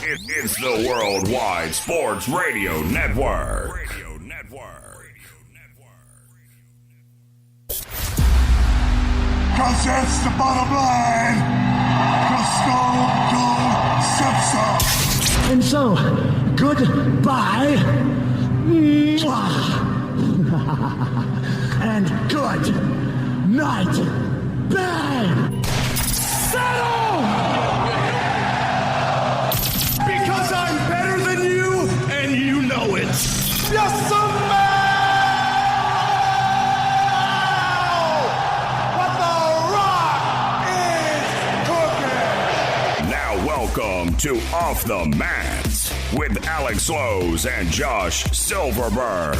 It's the Worldwide Sports Radio Network. Cause that's the bottom line. Cause Stone Cold said so. And so, goodbye. And good night. Bang! Settle! Because I'm better than you, and you know it. Yes, sir, what the Rock is cooking. Now welcome to Off the Mats with Alex Lowe's and Josh Silverberg.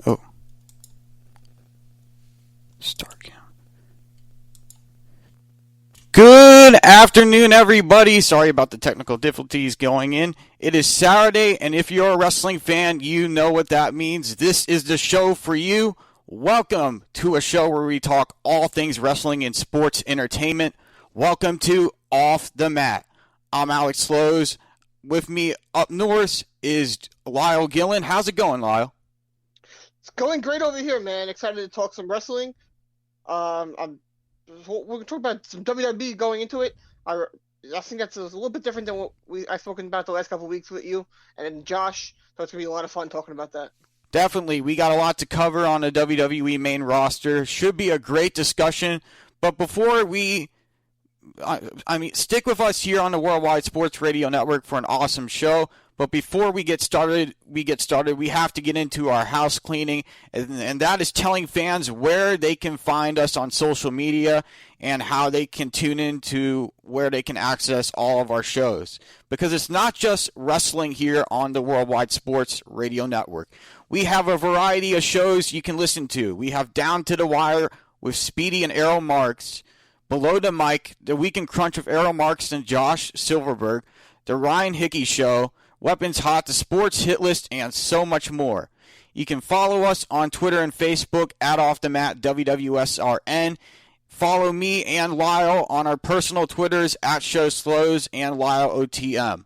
Oh. Start count. Good afternoon, everybody. Sorry about the technical difficulties going in. It is Saturday, and if you're a wrestling fan, you know what that means. This is the show for you. Welcome to a show where we talk all things wrestling and sports entertainment. Welcome to Off the Mat. I'm Alex Lowe's. With me up north is Lyle Gillen. How's it going, Lyle? It's going great over here, man. Excited to talk some wrestling. We're going to talk about some WWE going into it. I think that's a little bit different than what I've spoken about the last couple of weeks with you and Josh. So it's going to be a lot of fun talking about that. Definitely. We got a lot to cover on the WWE main roster. Should be a great discussion. But before we... stick with us here on the Worldwide Sports Radio Network for an awesome show. But before we get started, we have to get into our house cleaning, and that is telling fans where they can find us on social media and how they can tune in to where they can access all of our shows. Because it's not just wrestling here on the Worldwide Sports Radio Network. We have a variety of shows you can listen to. We have Down to the Wire with Speedy and Errol Marks, Below the Mic, The Weekend Crunch with Errol Marks and Josh Silverberg, The Ryan Hickey Show, Weapons Hot, The Sports Hit List, and so much more. You can follow us on Twitter and Facebook at Off the Mat WWSRN. Follow me and Lyle on our personal Twitters at Show Slows and Lyle OTM.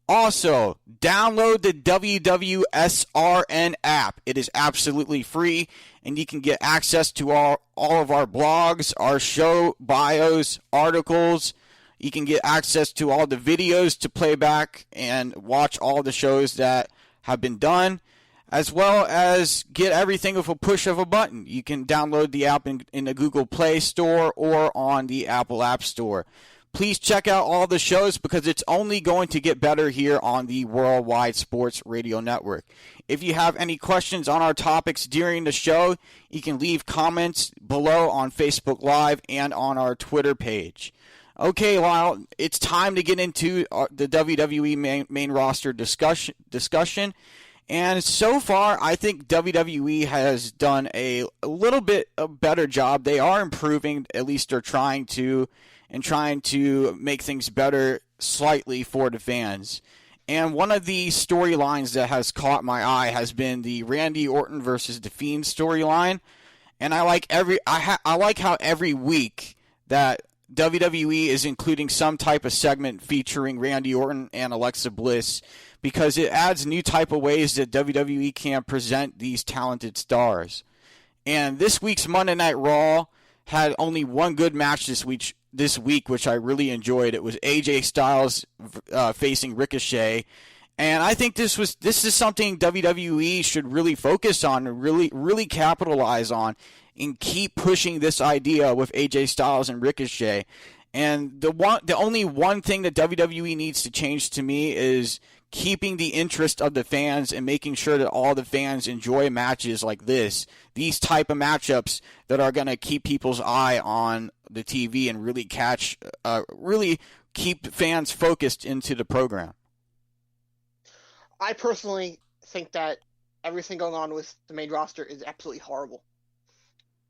Also, download the WWSRN app. It is absolutely free, and you can get access to all of our blogs, our show bios, articles. You can get access to all the videos to play back and watch all the shows that have been done, as well as get everything with a push of a button. You can download the app in the Google Play Store or on the Apple App Store. Please check out all the shows because it's only going to get better here on the Worldwide Sports Radio Network. If you have any questions on our topics during the show, you can leave comments below on Facebook Live and on our Twitter page. Okay, Lyle, it's time to get into the WWE main roster discussion. And so far, I think WWE has done a little bit a better job. They are improving, at least they're trying to make things better slightly for the fans. And one of the storylines that has caught my eye has been the Randy Orton versus The Fiend storyline. And I like how every week that WWE is including some type of segment featuring Randy Orton and Alexa Bliss because it adds new type of ways that WWE can present these talented stars. And this week's Monday Night Raw had only one good match this week, which I really enjoyed. It was AJ Styles facing Ricochet. And I think this is something WWE should really focus on and really capitalize on and keep pushing this idea with AJ Styles and Ricochet. And the only one thing that WWE needs to change to me is keeping the interest of the fans and making sure that all the fans enjoy matches like this, these type of matchups that are going to keep people's eye on the TV and really keep fans focused into the program. I personally think that everything going on with the main roster is absolutely horrible.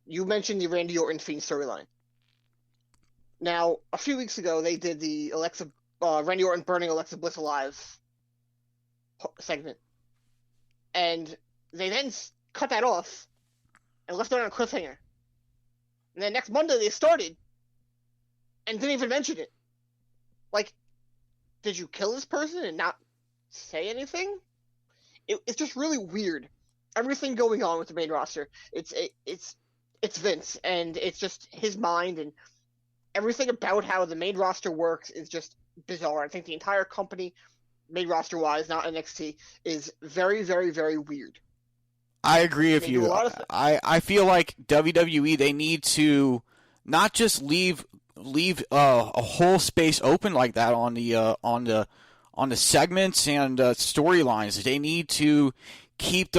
You mentioned the Randy Orton Fiend storyline. Now, a few weeks ago, they did the Randy Orton burning Alexa Bliss alive segment. And they then cut that off and left it on a cliffhanger. And then next Monday they started and didn't even mention it. Like, did you kill this person and not say anything? It's just really weird. Everything going on with the main roster, it's Vince, and it's just his mind, and everything about how the main roster works is just bizarre. I think the entire company, main roster wise, not NXT, is very, very, very weird. I agree with you. I feel like WWE, they need to not just leave a whole space open like that on the segments and storylines. They need to keep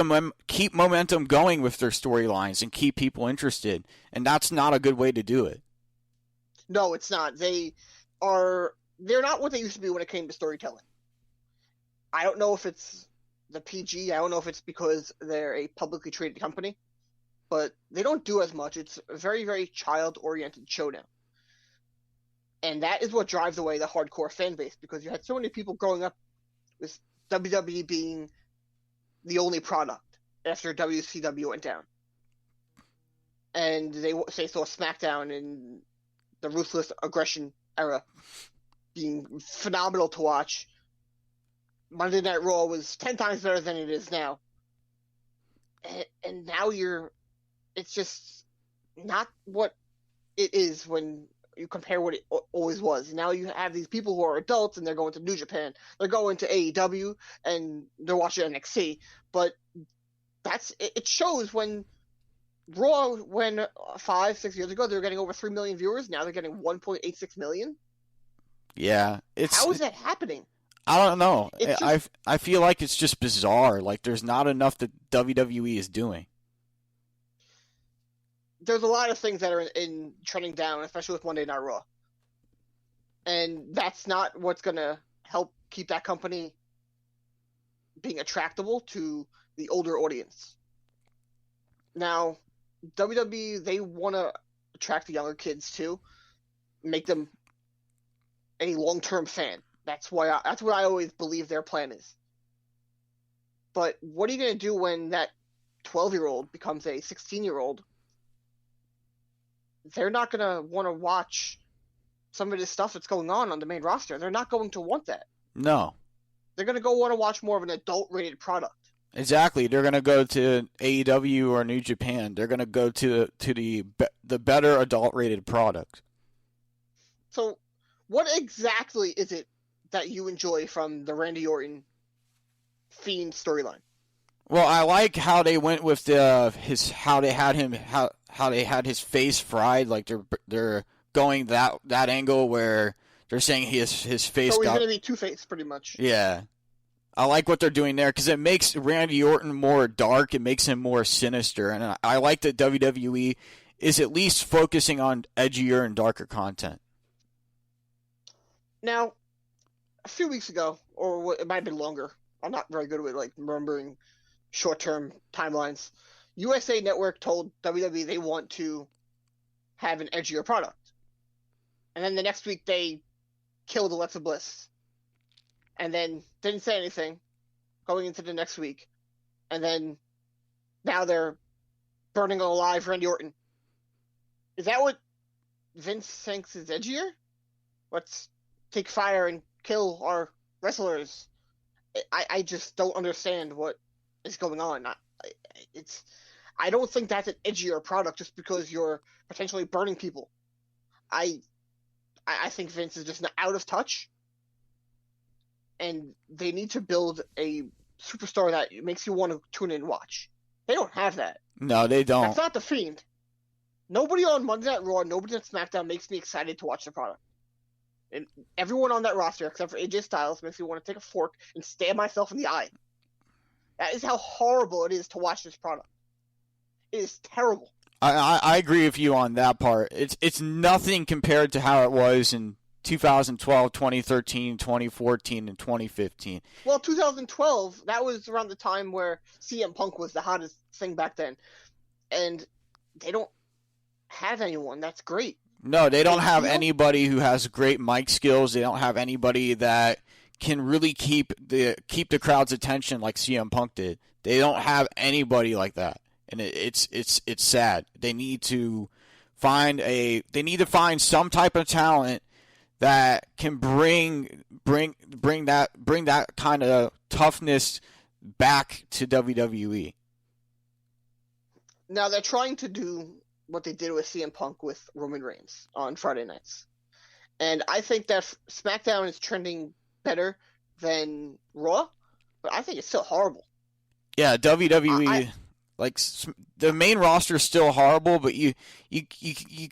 momentum going with their storylines and keep people interested, and that's not a good way to do it. No, it's not. They're not what they used to be when it came to storytelling. I don't know if it's the PG. I don't know if it's because they're a publicly traded company, but they don't do as much. It's a very, very child-oriented show now. And that is what drives away the hardcore fan base, because you had so many people growing up with WWE being the only product after WCW went down. And they saw SmackDown in the Ruthless Aggression era being phenomenal to watch. Monday Night Raw was 10 times better than it is now. And now it's just not what it is when you compare what it always was. Now you have these people who are adults and they're going to New Japan. They're going to AEW and they're watching NXT. But it shows when Raw, when 5-6 years ago, they were getting over 3 million viewers. Now they're getting 1.86 million. Yeah. How is that happening? I don't know. I feel like it's just bizarre. Like, there's not enough that WWE is doing. There's a lot of things that are in trending down, especially with Monday Night Raw. And that's not what's going to help keep that company being attractable to the older audience. Now, WWE, they want to attract the younger kids too, make them a long-term fan. That's what I always believe their plan is. But what are you going to do when that 12-year-old becomes a 16-year-old? They're not going to want to watch some of this stuff that's going on the main roster. They're not going to want that. No. They're going to want to watch more of an adult-rated product. Exactly. They're going to go to AEW or New Japan. They're going to go to the better adult-rated product. So what exactly is it that you enjoy from the Randy Orton Fiend storyline? Well, I like how they went with how they had his face fried. Like they're going that angle where they're saying his face. So he's going to be Two-Face, pretty much. Yeah, I like what they're doing there because it makes Randy Orton more dark. It makes him more sinister, and I like that WWE is at least focusing on edgier and darker content. Now, a few weeks ago, or it might have been longer. I'm not very good with remembering short-term timelines. USA Network told WWE they want to have an edgier product. And then the next week they killed Alexa Bliss. And then didn't say anything going into the next week. And then now they're burning alive Randy Orton. Is that what Vince thinks is edgier? Let's take fire and kill our wrestlers. I just don't understand what is going on. I don't think that's an edgier product just because you're potentially burning people. I think Vince is just out of touch, and they need to build a superstar that makes you want to tune in and watch. They don't have that. No, they don't. That's not the Fiend. Nobody on Monday Night Raw, nobody on SmackDown makes me excited to watch the product. And everyone on that roster, except for AJ Styles, makes me want to take a fork and stab myself in the eye. That is how horrible it is to watch this product. It is terrible. I agree with you on that part. It's nothing compared to how it was in 2012, 2013, 2014, and 2015. Well, 2012, that was around the time where CM Punk was the hottest thing back then. And they don't have anyone that's great. No, they don't have anybody who has great mic skills. They don't have anybody that can really keep the crowd's attention like CM Punk did. They don't have anybody like that, and it's sad. They need to They need to find some type of talent that can bring that kind of toughness back to WWE. Now they're trying to do what they did with CM Punk with Roman Reigns on Friday nights. And I think that SmackDown is trending better than Raw, but I think it's still horrible. Yeah, WWE, the main roster is still horrible, but you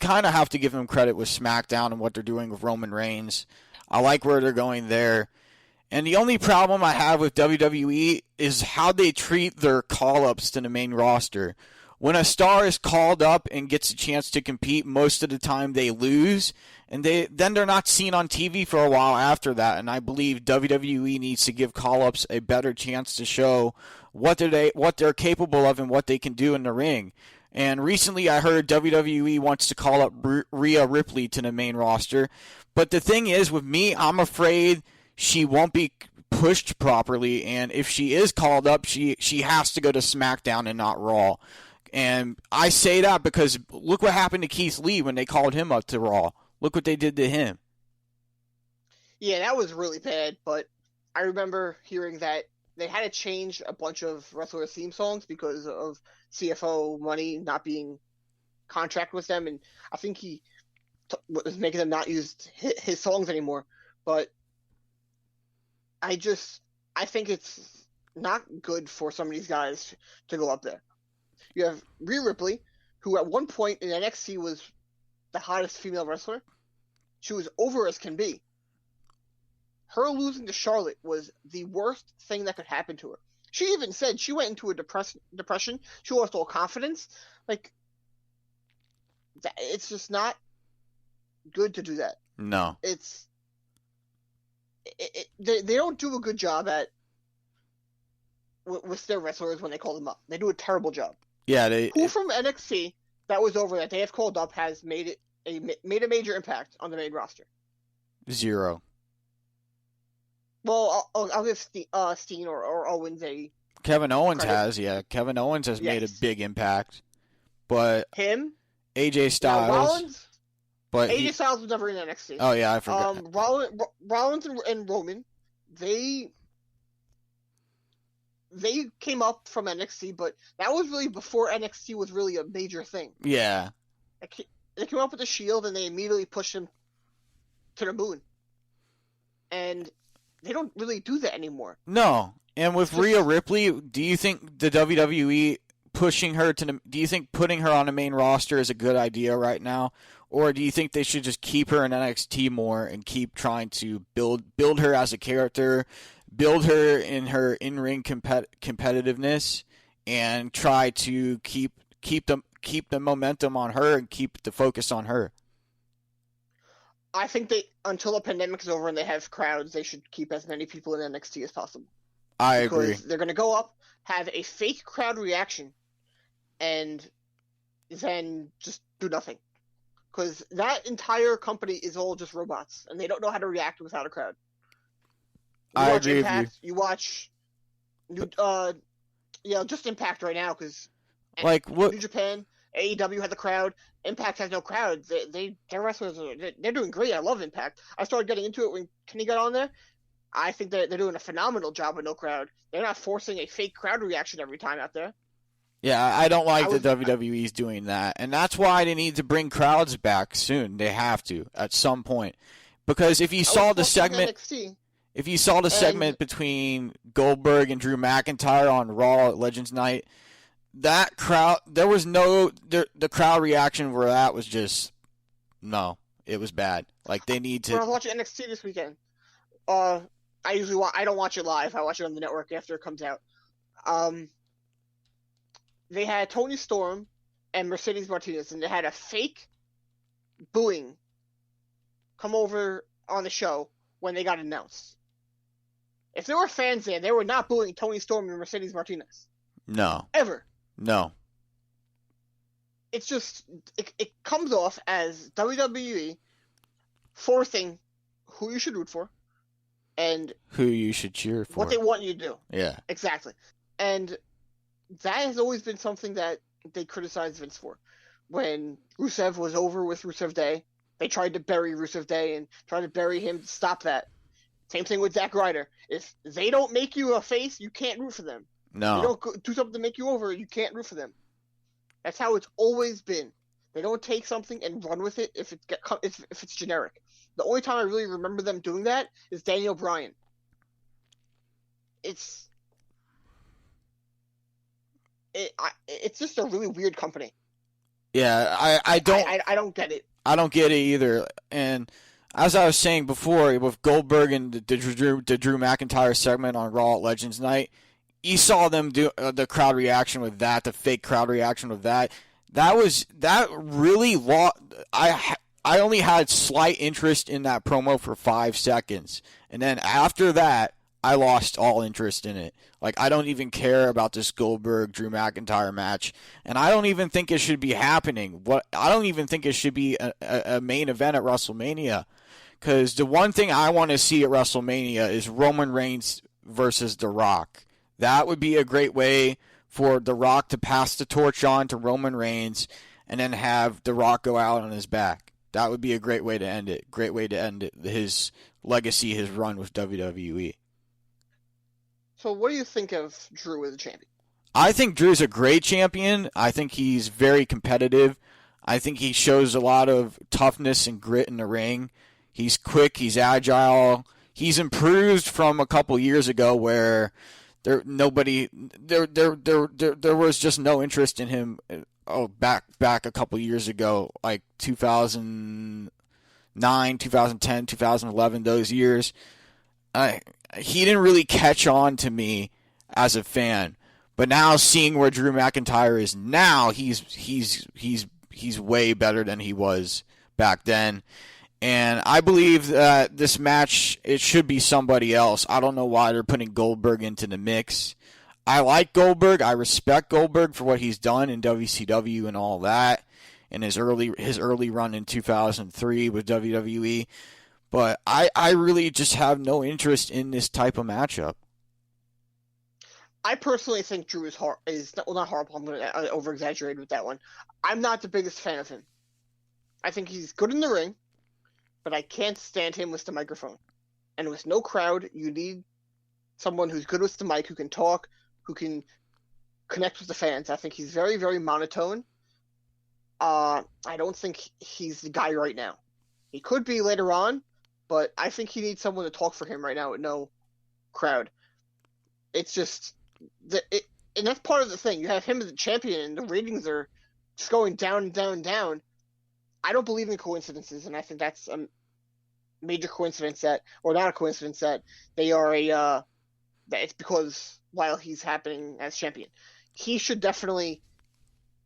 kind of have to give them credit with SmackDown and what they're doing with Roman Reigns. I like where they're going there. And the only problem I have with WWE is how they treat their call-ups to the main roster. When a star is called up and gets a chance to compete, most of the time they lose, and then they're not seen on TV for a while after that. And I believe WWE needs to give call-ups a better chance to show what they're capable of and what they can do in the ring. And recently I heard WWE wants to call up Rhea Ripley to the main roster. But the thing is, with me, I'm afraid she won't be pushed properly, and if she is called up, she has to go to SmackDown and not Raw. And I say that because look what happened to Keith Lee when they called him up to Raw. Look what they did to him. Yeah, that was really bad, but I remember hearing that they had to change a bunch of wrestlers' theme songs because of CFO money not being contract with them, and I think he was making them not use his songs anymore. But I think it's not good for some of these guys to go up there. You have Rhea Ripley, who at one point in NXT was the hottest female wrestler. She was over as can be. Her losing to Charlotte was the worst thing that could happen to her. She even said she went into a depression. She lost all confidence. It's just not good to do that. No. They don't do a good job with their wrestlers when they call them up. They do a terrible job. Yeah, Who from NXT that was over that they have called up has made a major impact on the main roster? 0. Well, I'll give Steen or Owens a Kevin Owens credit. has, yeah. Kevin Owens has made a Yes. big impact. But Him, AJ Styles. now Rollins. But AJ Styles was never in NXT. oh yeah, I forgot. Rollins and Roman, they came up from NXT, but that was really before NXT was really a major thing. Yeah. They came up with the Shield, and they immediately pushed him to the moon. And they don't really do that anymore. No. And with Rhea Ripley, do you think the WWE putting her on the main roster is a good idea right now? Or do you think they should just keep her in NXT more and keep trying to build her as a character, build her in her in-ring competitiveness, and try to keep the momentum on her and keep the focus on her? I think until the pandemic is over and they have crowds, they should keep as many people in NXT as possible. I agree. Because they're going to go up, have a fake crowd reaction, and then just do nothing. Because that entire company is all just robots, and they don't know how to react without a crowd. I agree with you. You watch, just Impact right now, because New Japan, AEW had the crowd. Impact has no crowd. Their wrestlers they're doing great. I love Impact. I started getting into it when Kenny got on there. I think that they're doing a phenomenal job with no crowd. They're not forcing a fake crowd reaction every time out there. Yeah, I don't like the WWE's doing that. And that's why they need to bring crowds back soon. They have to at some point. Because if you saw the segment between Goldberg and Drew McIntyre on Raw at Legends Night, that crowd, the crowd reaction for that was just, no, it was bad. They need to. When I was watching NXT this weekend, I don't watch it live. I watch it on the network after it comes out. They had Toni Storm and Mercedes Martinez, and they had a fake booing come over on the show when they got announced. If there were fans there, they were not booing Toni Storm and Mercedes Martinez. No. Ever. No. It's just, it comes off as WWE forcing who you should root for and who you should cheer for. What they want you to do. Yeah. Exactly. And that has always been something that they criticize Vince for. when Rusev was over with Rusev Day. They tried to bury Rusev Day and try to bury him to stop that. Same thing with Zack Ryder. If they don't make you a face, you can't root for them. No. They don't do something to make you over, you can't root for them. That's how it's always been. They don't take something and run with it if it's generic. The only time I really remember them doing that is Daniel Bryan. It's just a really weird company. Yeah, I don't get it. I don't get it either. And as I was saying before, with Goldberg and the Drew McIntyre segment on Raw at Legends Night, you saw them do the crowd reaction with that, the fake crowd reaction with that. That really I only had slight interest in that promo for 5 seconds. And then after that, I lost all interest in it. Like, I don't even care about this Goldberg-Drew McIntyre match. And I don't even think it should be happening. I don't even think it should be a main event at WrestleMania. Because the one thing I want to see at WrestleMania is Roman Reigns versus The Rock. That would be a great way for The Rock to pass the torch on to Roman Reigns and then have The Rock go out on his back. That would be a great way to end it. Great way to end it. His legacy, his run with WWE. So what do you think of Drew as a champion? I think Drew's a great champion. I think he's very competitive. I think he shows a lot of toughness and grit in the ring. He's quick. He's agile. He's improved from a couple years ago where there was just no interest in him. Back a couple years ago, like 2009, 2010, 2011, those years. He didn't really catch on to me as a fan, but now seeing where Drew McIntyre is now, he's way better than he was back then, and I believe that this match, it should be somebody else. I don't know why they're putting Goldberg into the mix. I like Goldberg. I respect Goldberg for what he's done in WCW and all that, and his early run in 2003 with WWE. But I really just have no interest in this type of matchup. I personally think Drew is not horrible. I'm going to over-exaggerate with that one. I'm not the biggest fan of him. I think he's good in the ring, but I can't stand him with the microphone. And with no crowd, you need someone who's good with the mic, who can talk, who can connect with the fans. I think he's very, very monotone. I don't think he's the guy right now. He could be later on, but I think he needs someone to talk for him right now with no crowd. It's just and that's part of the thing. You have him as a champion, and the ratings are just going down, down, down. I don't believe in coincidences, and I think that's a major coincidence or not a coincidence that they are that it's because while he's happening as champion, he should definitely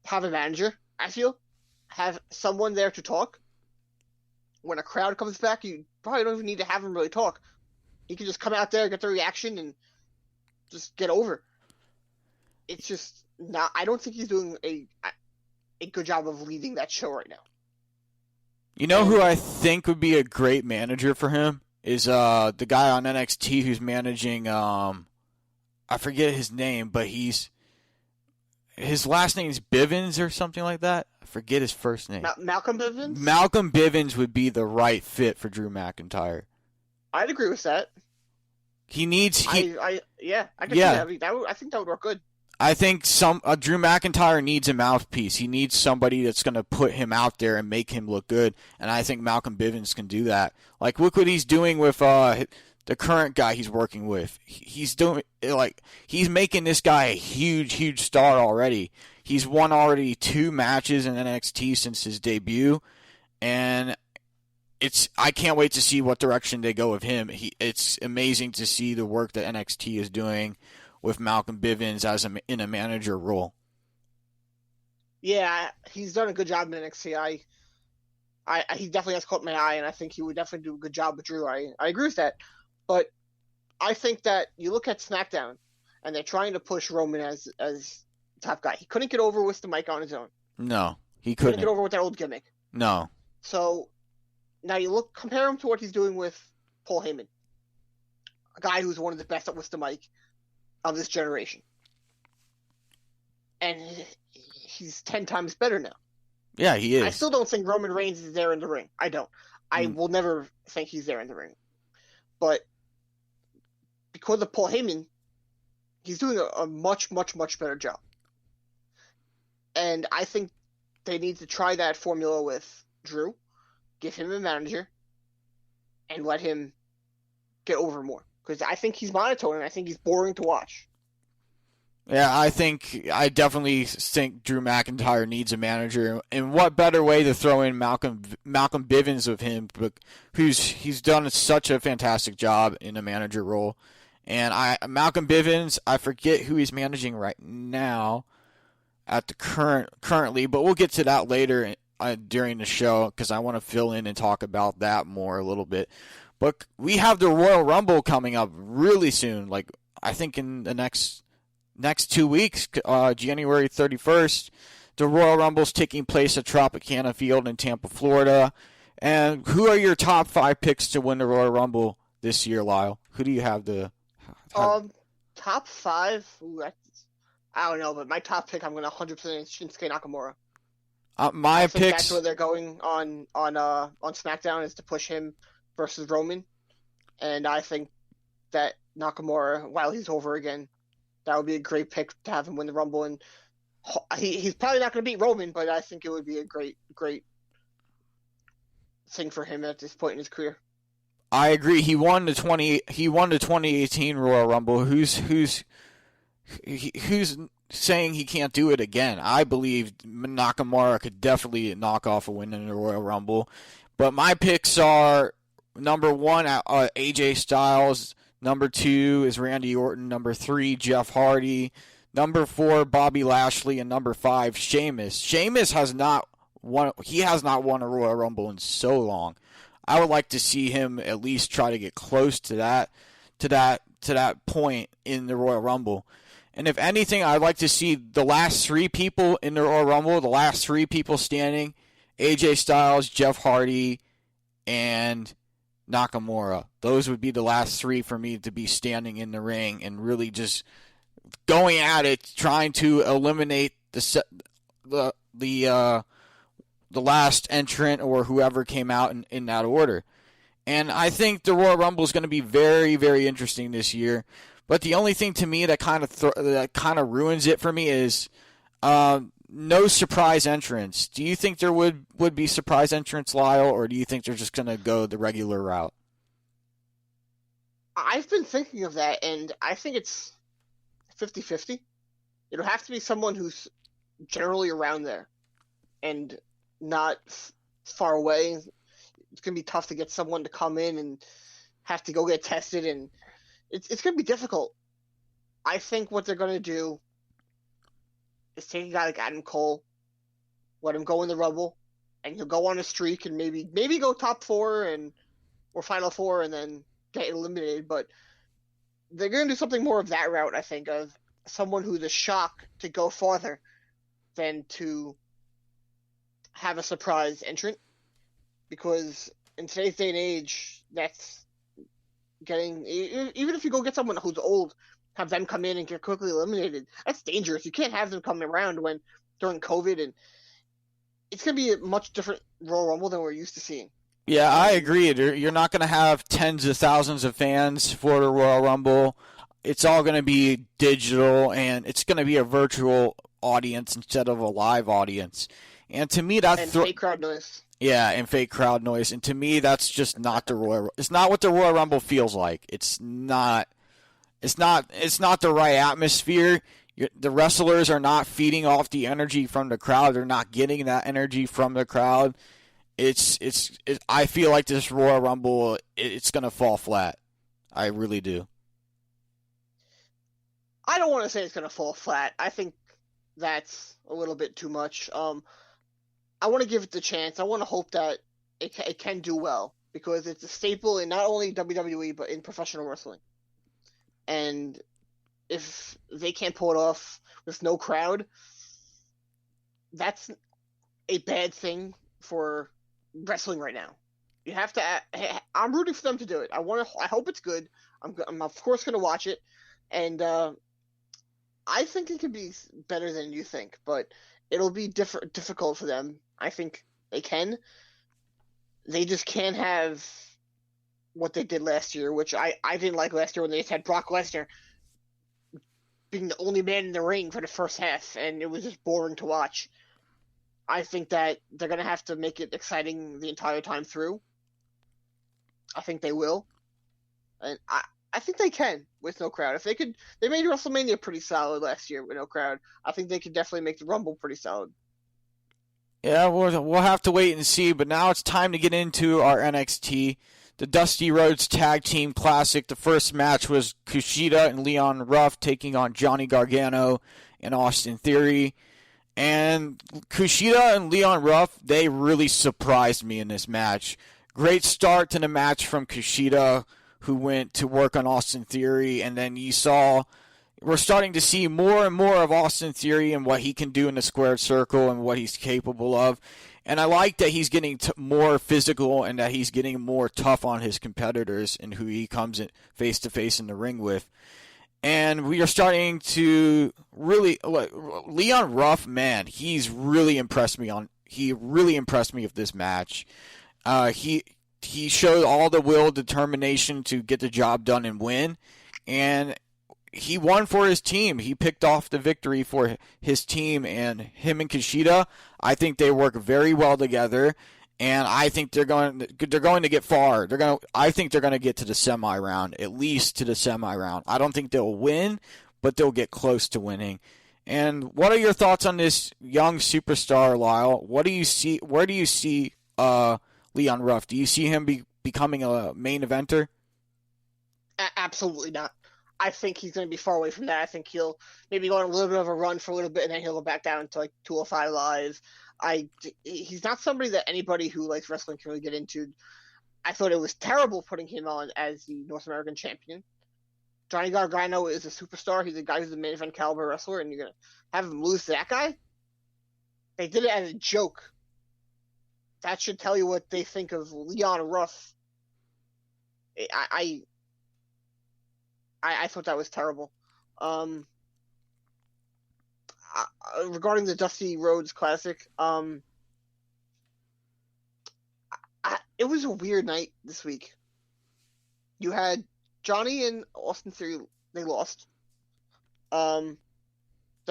have a manager. I feel have someone there to talk. When a crowd comes back, you probably don't even need to have him really talk. He can just come out there, get the reaction, and just get over. It's just not. I don't think he's doing a good job of leading that show right now. You know who I think would be a great manager for him is the guy on NXT who's managing. I forget his name, but his last name is Bivens or something like that. I forget his first name. Malcolm Bivens? Malcolm Bivens would be the right fit for Drew McIntyre. I'd agree with that. He needs. I can see that. I think that would work good. I think Drew McIntyre needs a mouthpiece. He needs somebody that's going to put him out there and make him look good. And I think Malcolm Bivens can do that. Like, look what he's doing with the current guy he's working with. He's making this guy a huge, huge star already. He's won already 2 matches in NXT since his debut, and I can't wait to see what direction they go with him. It's amazing to see the work that NXT is doing with Malcolm Bivens in a manager role. Yeah, he's done a good job in NXT. He definitely has caught my eye, and I think he would definitely do a good job with Drew. I agree with that. But I think that you look at SmackDown, and they're trying to push Roman as top guy. He couldn't get over with the mic on his own. No, he couldn't get over with that old gimmick. No. So now compare him to what he's doing with Paul Heyman, a guy who's one of the best with the mic of this generation, and he's 10 times better now. Yeah, he is. I still don't think Roman Reigns is there in the ring. I don't. I will never think he's there in the ring. But because of Paul Heyman, he's doing a much, much, much better job. And I think they need to try that formula with Drew, give him a manager, and let him get over more. Because I think he's monotone and I think he's boring to watch. Yeah, I definitely think Drew McIntyre needs a manager, and what better way to throw in Malcolm Bivens with him, he's done such a fantastic job in a manager role, and Malcolm Bivens, I forget who he's managing right now, at the currently, but we'll get to that later during the show because I want to fill in and talk about that more a little bit. But we have the Royal Rumble coming up really soon, like I think in the next 2 weeks, January 31st, the Royal Rumble's taking place at Tropicana Field in Tampa, Florida. And who are your top 5 picks to win the Royal Rumble this year, Lyle? Who do you have to? Top 5? Ooh, I don't know, but my top pick, I'm going to 100% Shinsuke Nakamura. My picks. That's where they're going on SmackDown is to push him versus Roman, and I think that Nakamura, while he's over again, that would be a great pick to have him win the Rumble. And he's probably not going to beat Roman, but I think it would be a great thing for him at this point in his career. I agree. He won the 2018 Royal Rumble. Who's saying he can't do it again? I believe Nakamura could definitely knock off a win in the Royal Rumble. But my picks are number 1, AJ Styles. Number 2 is Randy Orton. Number 3, Jeff Hardy. Number 4, Bobby Lashley. And number 5, Sheamus. Sheamus has not won a Royal Rumble in so long. I would like to see him at least try to get close to that point in the Royal Rumble. And if anything, I'd like to see the last 3 people in the Royal Rumble, the last 3 people standing, AJ Styles, Jeff Hardy, and Nakamura. Those would be the last 3 for me to be standing in the ring and really just going at it, trying to eliminate the last entrant or whoever came out in that order. And I think the Royal Rumble is going to be very, very interesting this year. But the only thing to me that kind of ruins it for me is no surprise entrance. Do you think there would be surprise entrance, Lyle, or do you think they're just going to go the regular route? I've been thinking of that, and I think it's 50-50. It'll have to be someone who's generally around there and not far away. It's going to be tough to get someone to come in and have to go get tested, and it's going to be difficult. I think what they're going to do is take a guy like Adam Cole, let him go in the Rumble, and he'll go on a streak and maybe go top 4 or final 4 and then get eliminated. But they're going to do something more of that route, I think, of someone who's a shock to go farther than to have a surprise entrant. Because in today's day and age, that's getting, even if you go get someone who's old, have them come in and get quickly eliminated, that's dangerous. You can't have them come around during COVID, and it's going to be a much different Royal Rumble than we're used to seeing. Yeah, I agree. You're not going to have tens of thousands of fans for the Royal Rumble. It's all going to be digital, and it's going to be a virtual audience instead of a live audience. And to me, that's fake crowd noise. Yeah, and fake crowd noise. And to me, that's just not the Royal. It's not what the Royal Rumble feels like. It's not the right atmosphere. The wrestlers are not feeding off the energy from the crowd. They're not getting that energy from the crowd. I feel like this Royal Rumble, it's going to fall flat. I really do. I don't want to say it's going to fall flat. I think that's a little bit too much. I want to give it the chance. I want to hope that it can do well, because it's a staple in not only WWE but in professional wrestling. And if they can't pull it off with no crowd, that's a bad thing for wrestling right now. You have to. I'm rooting for them to do it. I hope it's good. I'm of course going to watch it, and I think it could be better than you think. But it'll be difficult for them. I think they can. They just can't have what they did last year, which I didn't like last year when they just had Brock Lesnar being the only man in the ring for the first half, and it was just boring to watch. I think that they're going to have to make it exciting the entire time through. I think they will. And I think they can with no crowd. If they could, they made WrestleMania pretty solid last year with no crowd. I think they could definitely make the Rumble pretty solid. Yeah, we'll have to wait and see, but now it's time to get into our NXT. The Dusty Rhodes Tag Team Classic. The first match was Kushida and Leon Ruff taking on Johnny Gargano and Austin Theory. And Kushida and Leon Ruff, they really surprised me in this match. Great start to the match from Kushida, who went to work on Austin Theory, and then we're starting to see more and more of Austin Theory and what he can do in the squared circle and what he's capable of. And I like that he's getting more physical and that he's getting more tough on his competitors and who he comes in face-to-face in the ring with. And we are starting to really Leon Ruff, man, he's really impressed me with this match. He showed all the will, determination to get the job done and win, and he won for his team. He picked off the victory for his team, and him and Kushida, I think they work very well together, and I think they're going to get far. I think they're going to get to the semi-round, at least to the semi-round. I don't think they'll win, but they'll get close to winning. And what are your thoughts on this young superstar, Lyle? What do you see? Where do you see Leon Ruff? Do you see him becoming a main eventer? Absolutely not. I think he's going to be far away from that. I think he'll maybe go on a little bit of a run for a little bit, and then he'll go back down to like 205 Live. He's not somebody that anybody who likes wrestling can really get into. I thought it was terrible putting him on as the North American champion. Johnny Gargano is a superstar. He's a guy who's a main event caliber wrestler, and you're going to have him lose to that guy? They did it as a joke. That should tell you what they think of Leon Ruff. I thought that was terrible. Regarding the Dusty Rhodes Classic, it was a weird night this week. You had Johnny and Austin Theory, they lost. Then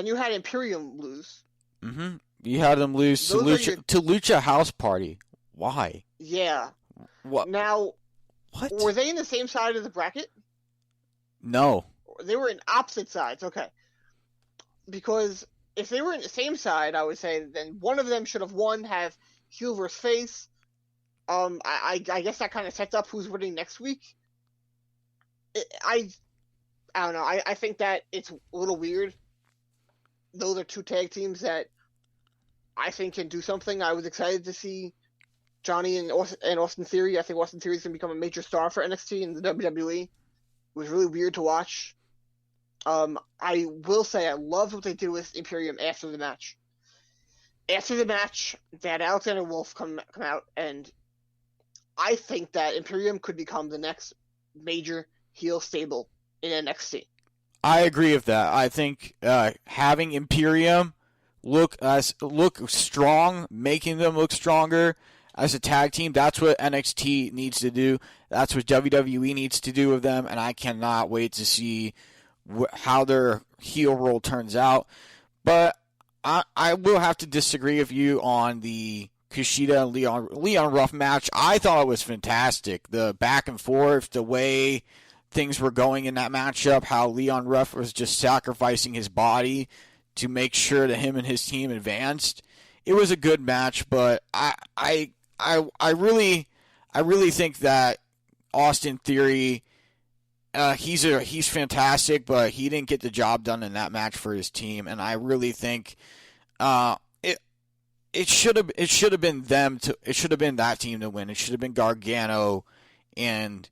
you had Imperium lose. Mm-hmm. You had them lose to Lucha House Party. Why? Yeah. What? Now, what? Were they in the same side of the bracket? No. They were in opposite sides. Okay. Because if they were in the same side, I would say then one of them should have won, have heel versus face. I guess that kind of sets up who's winning next week. I don't know. I think that it's a little weird. Those are two tag teams that I think can do something. I was excited to see Johnny and Austin Theory. I think Austin Theory is going to become a major star for NXT and the WWE. It was really weird to watch. I will say I loved what they did with Imperium after the match. After the match, they had Alexander Wolf come out, and I think that Imperium could become the next major heel stable in NXT. I agree with that. I think having Imperium look strong, making them look stronger as a tag team, that's what NXT needs to do. That's what WWE needs to do with them, and I cannot wait to see how their heel role turns out. But I will have to disagree with you on the Kushida and Leon Ruff match. I thought it was fantastic. The back and forth, the way things were going in that matchup, how Leon Ruff was just sacrificing his body to make sure that him and his team advanced. It was a good match, but I really think that Austin Theory, he's fantastic, but he didn't get the job done in that match for his team, and I really think it should have been them to. It should have been that team to win. It should have been Gargano and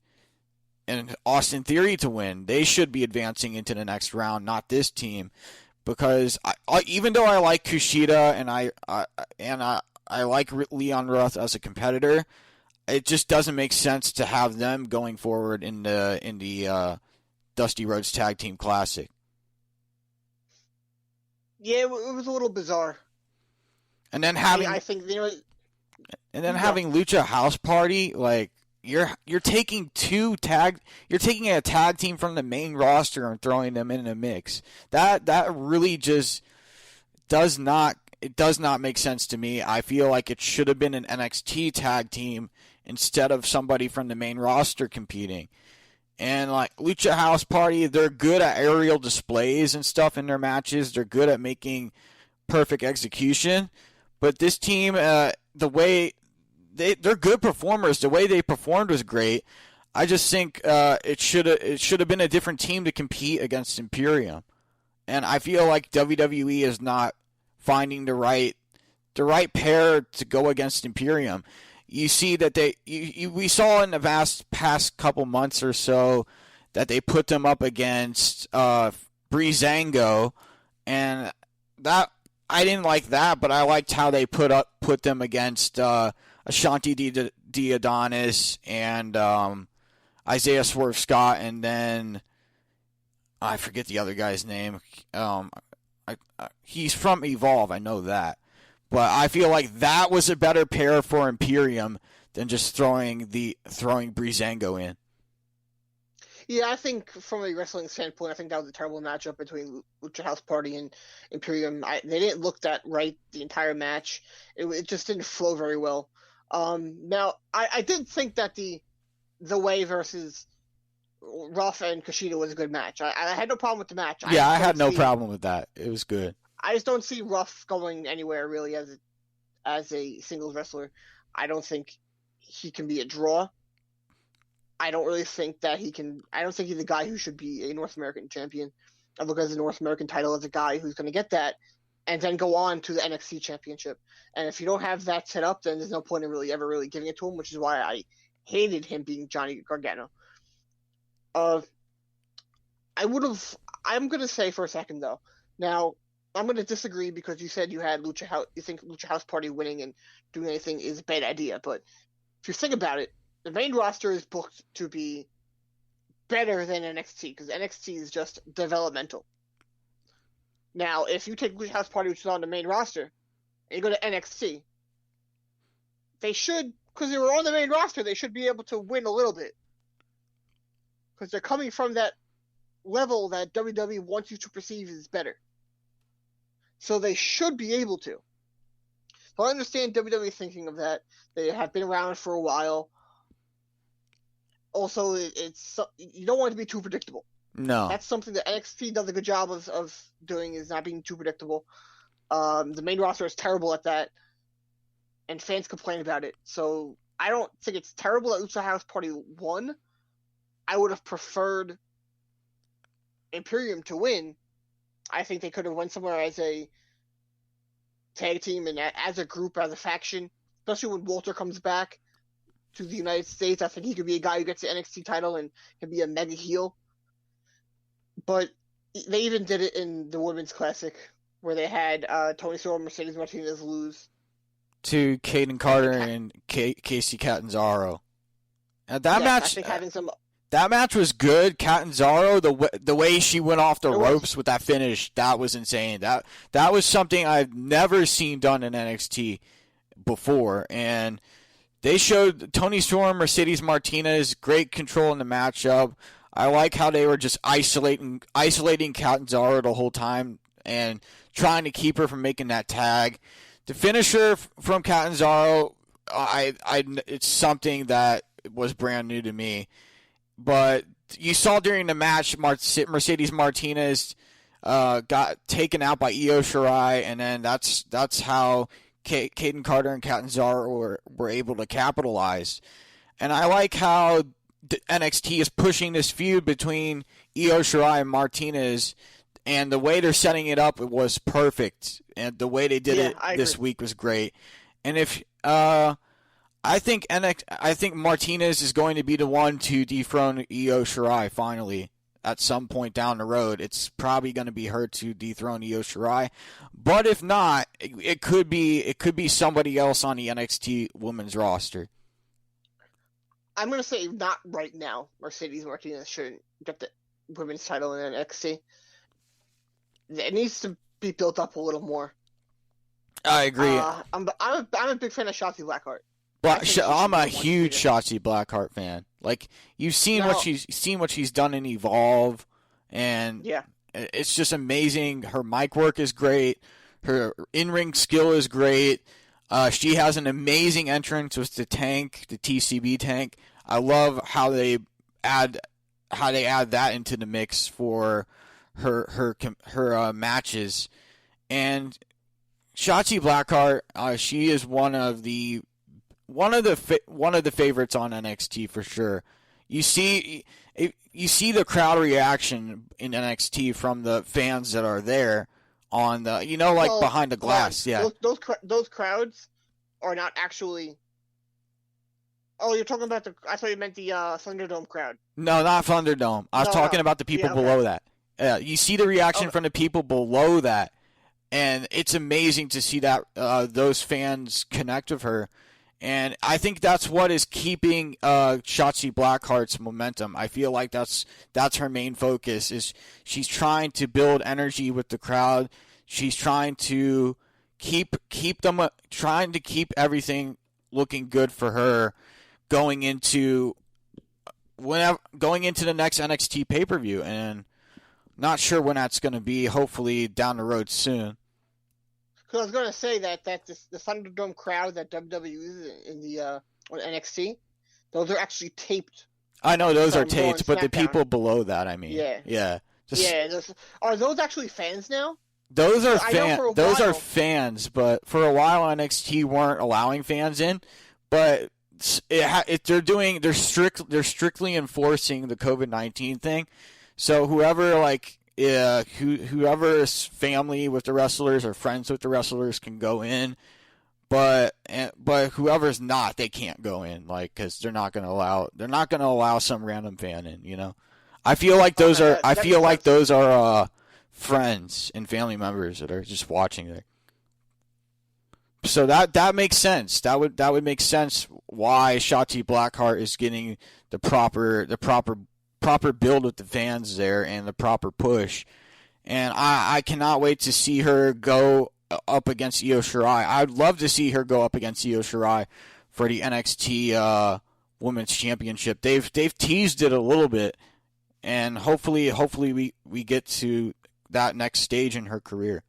Austin Theory to win. They should be advancing into the next round, not this team, because even though I like Kushida and I like Leon Ruff as a competitor, it just doesn't make sense to have them going forward in the Dusty Rhodes Tag Team Classic. Yeah, it was a little bizarre. And then having I think having Lucha House Party, like you're taking a tag team from the main roster and throwing them in a mix. That really just does not make sense to me. I feel like it should have been an NXT tag team instead of somebody from the main roster competing. And like Lucha House Party, they're good at aerial displays and stuff in their matches. They're good at making perfect execution. But this team, they're good performers. The way they performed was great. I just think it should have been a different team to compete against Imperium. And I feel like WWE is not finding the right pair to go against Imperium. You see that we saw in the past couple months or so that they put them up against Breezango, and that I didn't like that, but I liked how they put them against Ashanti Diadonis and Isaiah Swerve Scott, and then I forget the other guy's name. He's from Evolve, I know that. But I feel like that was a better pair for Imperium than just throwing Breezango in. Yeah, I think from a wrestling standpoint, I think that was a terrible matchup between Lucha House Party and Imperium. They didn't look that right the entire match. It just didn't flow very well. Now, I did think that the Way versus Ruff and Kushida was a good match. I had no problem with the match. Yeah, I had no problem with that. It was good. I just don't see Ruff going anywhere really as a singles wrestler. I don't think he can be a draw. I don't really think that he can. I don't think he's a guy who should be a North American champion. I look at the North American title as a guy who's going to get that and then go on to the NXT championship. And if you don't have that set up, then there's no point in ever really giving it to him, which is why I hated him being Johnny Gargano. I'm going to say for a second though. Now, I'm going to disagree because you said you think Lucha House Party winning and doing anything is a bad idea. But if you think about it, the main roster is booked to be better than NXT because NXT is just developmental. Now, if you take Lucha House Party, which is on the main roster, and you go to NXT, they should, because they were on the main roster, they should be able to win a little bit. Because they're coming from that level that WWE wants you to perceive as better. So they should be able to. So I understand WWE thinking of that. They have been around for a while. Also, you don't want it to be too predictable. No. That's something that NXT does a good job of doing, is not being too predictable. The main roster is terrible at that, and fans complain about it. So I don't think it's terrible that Lucha House Party won. I would have preferred Imperium to win. I think they could have went somewhere as a tag team and as a group, as a faction, especially when Walter comes back to the United States. I think he could be a guy who gets the NXT title and can be a mega heel. But they even did it in the Women's Classic where they had Toni Storm and Mercedes Martinez lose to Kaden Carter and Casey Catanzaro. Now that match, I think having some. That match was good. Catanzaro, the way she went off the ropes with that finish, that was insane. That was something I've never seen done in NXT before. And they showed Toni Storm, Mercedes Martinez, great control in the matchup. I like how they were just isolating Catanzaro the whole time and trying to keep her from making that tag. The finisher from Catanzaro, it's something that was brand new to me. But you saw during the match, Mercedes Martinez got taken out by Io Shirai, and then that's how Kaden Carter and Catanzaro were able to capitalize. And I like how the NXT is pushing this feud between Io Shirai and Martinez, and the way they're setting it up, it was perfect. And the way they did it this week was great. And if I think Martinez is going to be the one to dethrone Io Shirai finally at some point down the road. It's probably going to be her to dethrone Io Shirai, but if not, it could be somebody else on the NXT women's roster. I'm going to say not right now. Mercedes Martinez shouldn't get the women's title in NXT. It needs to be built up a little more. I agree. I'm a big fan of Shotzi Blackheart. I'm a huge Shotzi Blackheart fan. Like, you've seen what she's done in Evolve, and yeah, it's just amazing. Her mic work is great. Her in-ring skill is great. She has an amazing entrance with the tank, the TCB tank. I love how they add that into the mix for her matches. And Shotzi Blackheart, she is one of the favorites on NXT for sure. You see the crowd reaction in NXT from the fans that are there on the behind the glass. Those crowds are not actually. Oh, you're talking about I thought you meant the Thunderdome crowd. No, not Thunderdome. I was talking about the people below that. You see the reaction from the people below that, and it's amazing to see that those fans connect with her. And I think that's what is keeping Shotzi Blackheart's momentum. I feel like that's her main focus. Is she's trying to build energy with the crowd. She's trying to keep everything looking good for her going into the next NXT pay-per-view. And not sure when that's going to be. Hopefully down the road soon. Because I was going to say that the Thunderdome crowd that WWE is in the on NXT, those are actually taped. I know those are taped, but the people below that, I mean, yeah. Are those actually fans now? Those are fans. Those are fans, but for a while NXT weren't allowing fans in. But they're strictly enforcing the COVID-19 thing. So whoever's family with the wrestlers or friends with the wrestlers can go in, but whoever's not, they can't go in, because they're not going to allow some random fan in. I feel like those are friends and family members that are just watching there. So that makes sense. That would make sense why Shotzi Blackheart is getting the proper build with the fans there and the proper push. And I cannot wait to see her go up against Io Shirai. I'd love to see her go up against Io Shirai for the NXT Women's Championship. They've teased it a little bit, and hopefully we get to that next stage in her career.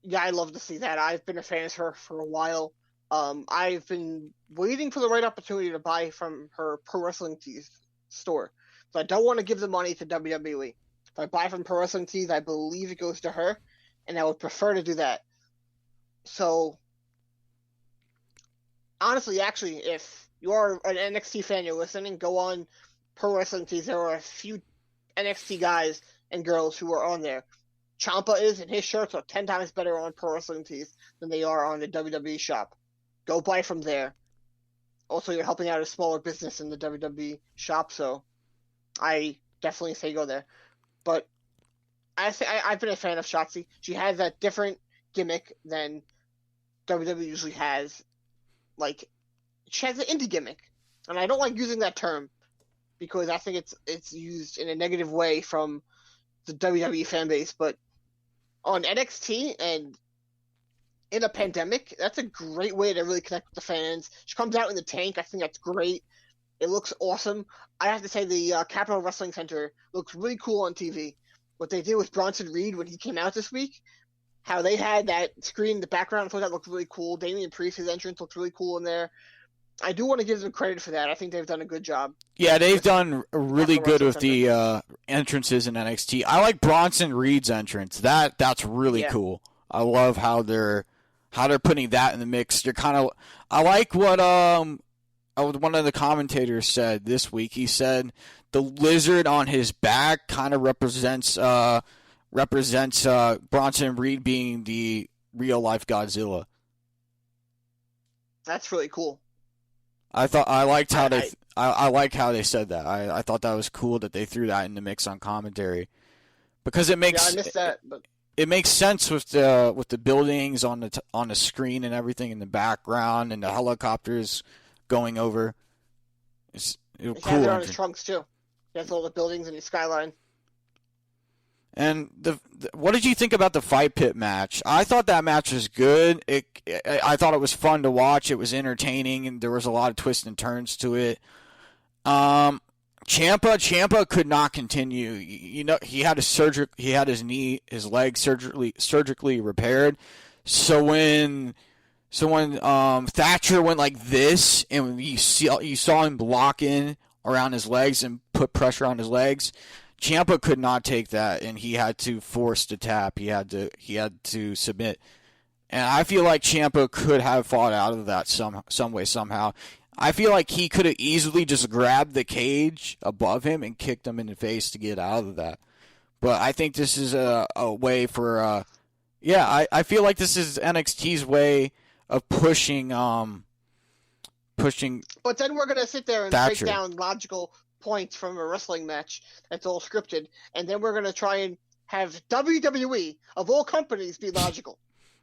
Yeah, I'd love to see that. I've been a fan of her for a while. I've been waiting for the right opportunity to buy from her Pro Wrestling Tees store. So I don't want to give the money to WWE. If I buy from Pro Wrestling Tees, I believe it goes to her, and I would prefer to do that. So, honestly, actually, if you are an NXT fan, you're listening, go on Pro Wrestling Tees. There are a few NXT guys and girls who are on there. Ciampa is, and his shirts are 10 times better on Pro Wrestling Tees than they are on the WWE shop. Go buy from there. Also, you're helping out a smaller business in the WWE shop, so I definitely say go there. But I've been a fan of Shotzi. She has that different gimmick than WWE usually has. Like, she has an indie gimmick, and I don't like using that term because I think it's used in a negative way from the WWE fan base. But on NXT and in a pandemic, that's a great way to really connect with the fans. She comes out in the tank. I think that's great. It looks awesome. I have to say the Capitol Wrestling Center looks really cool on TV. What they did with Bronson Reed when he came out this week, how they had that screen in the background, I thought that looked really cool. Damian Priest's entrance looked really cool in there. I do want to give them credit for that. I think they've done a good job. Yeah, they've done really good with the entrances in NXT. I like Bronson Reed's entrance. That's really cool. I love how they're putting that in the mix. They're I like what one of the commentators said this week. He said the lizard on his back kind of represents Bronson Reed being the real life Godzilla. That's really cool. I liked how they said that. I thought that was cool that they threw that in the mix on commentary, because it makes I missed that, but it makes sense with the buildings on the screen and everything in the background and the helicopters going over. It's he cool. has it on his trunks too. He has all the buildings and the skyline. And what did you think about the Fight Pit match? I thought that match was good. I thought it was fun to watch. It was entertaining, and there was a lot of twists and turns to it. Ciampa could not continue. He had his leg surgically repaired. So when Thatcher went like this, and you saw him block in around his legs and put pressure on his legs, Ciampa could not take that, and he had to force the tap. He had to submit, and I feel like Ciampa could have fought out of that some way somehow. I feel like he could have easily just grabbed the cage above him and kicked him in the face to get out of that. But I think this is a way for I feel like this is NXT's way of pushing. But then we're gonna sit there and Thatcher. break down logical points from a wrestling match that's all scripted, and then we're gonna try and have WWE of all companies be logical.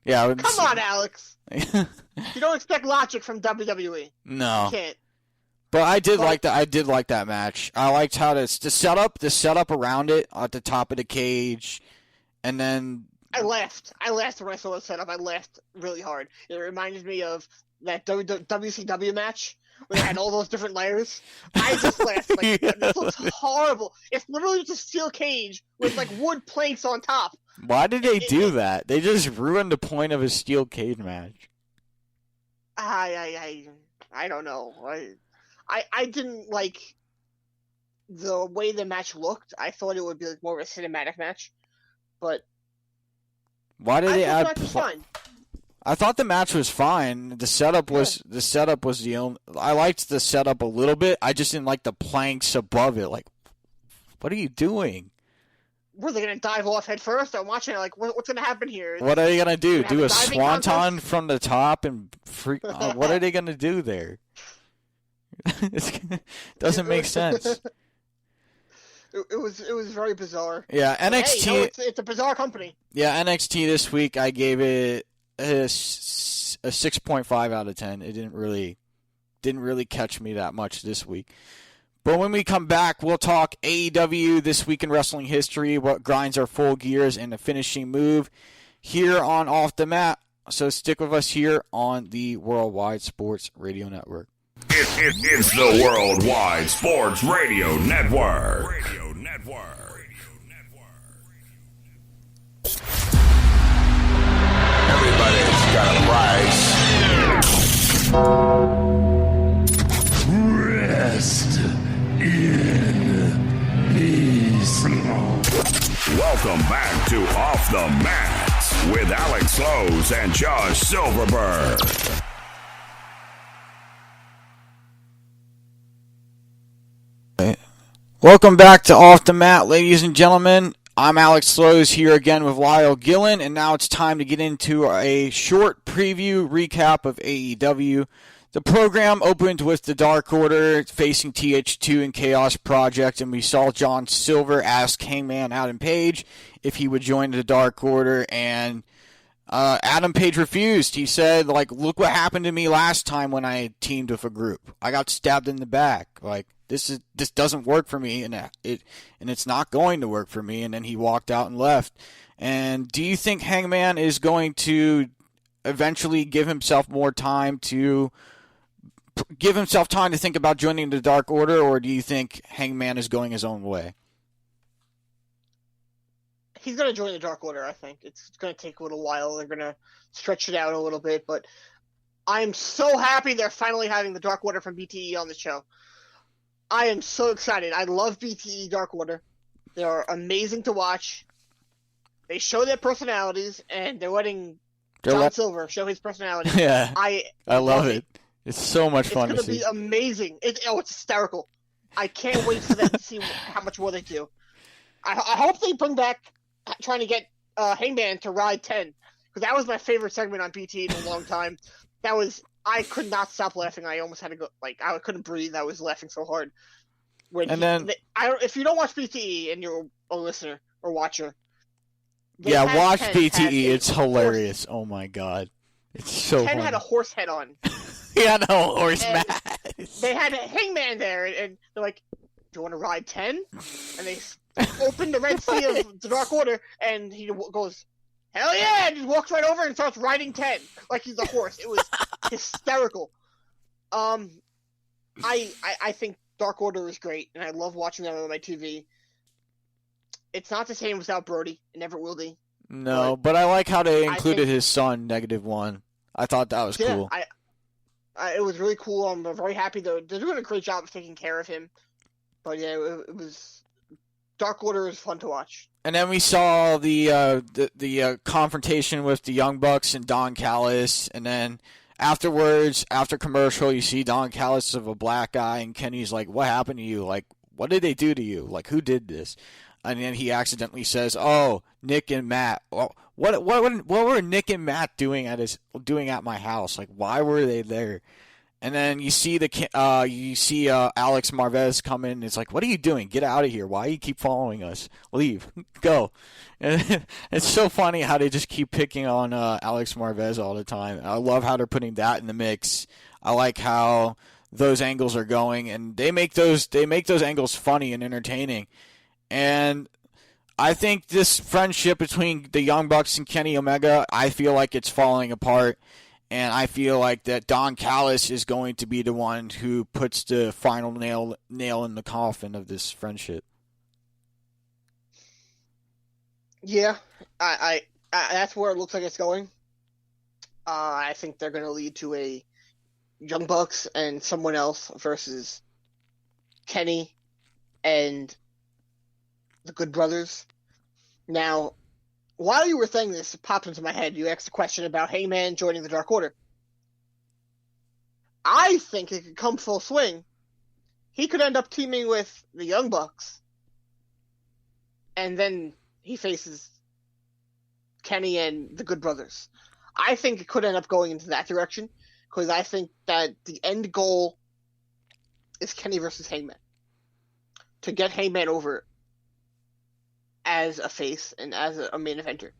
Yeah, Come on, Alex. You don't expect logic from WWE. No, You can't. but I did like that. I did like that match. I liked how the setup around it at the top of the cage, and then I laughed. When I saw the setup. I laughed really hard. It reminded me of that WCW match where they had all those different layers. I just laughed. Like, this looks horrible. It's literally just a steel cage with like wood planks on top. why did they do that? They just ruined the point of a steel cage match. I don't know. I didn't like the way the match looked. I thought it would be like more of a cinematic match, but Why did they I add? thought the match was fine. I thought the match was fine. The setup was the only. I liked the setup a little bit. I just didn't like the planks above it. Like, what are you doing? Were they gonna dive off head first? I'm watching it like, what's gonna happen here? What are they gonna do? Have Do a a diving swanton contest? from the top and freak? What are they gonna do there? It doesn't make sense. It was very bizarre. Yeah, Hey, NXT. no, it's a bizarre company. Yeah, NXT this week. I gave it a 6.5 out of 10. It didn't really catch me that much this week. But when we come back, we'll talk AEW This Week in Wrestling History, what grinds our full gears, and the finishing move here on Off the Mat. So stick with us here on the Worldwide Sports Radio Network. It's the Worldwide Sports Radio Network. Everybody's got a price. Rest in peace. Welcome back to Off the Mat with Alex Lowe's and Josh Silverberg. Welcome back to Off the Mat, ladies and gentlemen. I'm Alex Slows here again with Lyle Gillen, and now it's time to get into a short preview recap of AEW. The program opened with the Dark Order facing TH2 and Chaos Project, and we saw John Silver ask Hangman Adam Page if he would join the Dark Order, and Adam Page refused. He said, look what happened to me last time when I teamed with a group. I got stabbed in the back. This doesn't work for me, and it's not going to work for me. And then he walked out and left. And do you think Hangman is going to eventually give himself time to think about joining the Dark Order, or do you think Hangman is going his own way? He's going to join the Dark Order, I think. It's going to take a little while. They're going to stretch it out a little bit, but I'm so happy they're finally having the Dark Order from BTE on the show. I am so excited. I love BTE Dark Order. They're amazing to watch. They show their personalities, and they're letting John Silver show his personality. Yeah, I love it. It's so much fun to see. It's going to be amazing. It's hysterical. I can't wait for them to see how much more they do. I hope they bring back trying to get Hangman to ride 10, because that was my favorite segment on BTE in a long time. I could not stop laughing. I almost had to go, I couldn't breathe. I was laughing so hard. If you don't watch BTE and you're a listener or watcher, watch BTE. It's hilarious. Oh my god, it's so. Ken funny. had a horse head on. Yeah, no horse mask. They had a Hangman there, and they're like, "Do you want to ride 10?" And they open the Red Sea of the Dark Order, and he goes, hell yeah, and just walks right over and starts riding 10 like he's a horse. It was hysterical. I think Dark Order is great, and I love watching them on my TV. It's not the same without Brody. It never will be. No, but I like how they included his son, -1. I thought that was cool. It was really cool. I'm very happy they're doing a great job of taking care of him. But yeah, it was Dark Order is fun to watch. And then we saw the confrontation with the Young Bucks and Don Callis, and then afterwards, after commercial, you see Don Callis of a black guy, and Kenny's like, "What happened to you? Like, what did they do to you? Like, who did this?" And then he accidentally says, "Oh, Nick and Matt. Well, what were Nick and Matt doing at my house? Like, why were they there?" And then you see Alex Marvez come in. And it's like, "What are you doing? Get out of here! Why do you keep following us? Leave, go!" And it's so funny how they just keep picking on Alex Marvez all the time. I love how they're putting that in the mix. I like how those angles are going, and they make those angles funny and entertaining. And I think this friendship between the Young Bucks and Kenny Omega, I feel like it's falling apart. And I feel like that Don Callis is going to be the one who puts the final nail in the coffin of this friendship. Yeah, I that's where it looks like it's going. I think they're going to lead to a Young Bucks and someone else versus Kenny and the Good Brothers. Now, while you were saying this, it popped into my head. You asked a question about Heyman joining the Dark Order. I think it could come full swing. He could end up teaming with the Young Bucks, and then he faces Kenny and the Good Brothers. I think it could end up going into that direction, because I think that the end goal is Kenny versus Heyman. To get Heyman over as a face and as a main eventer.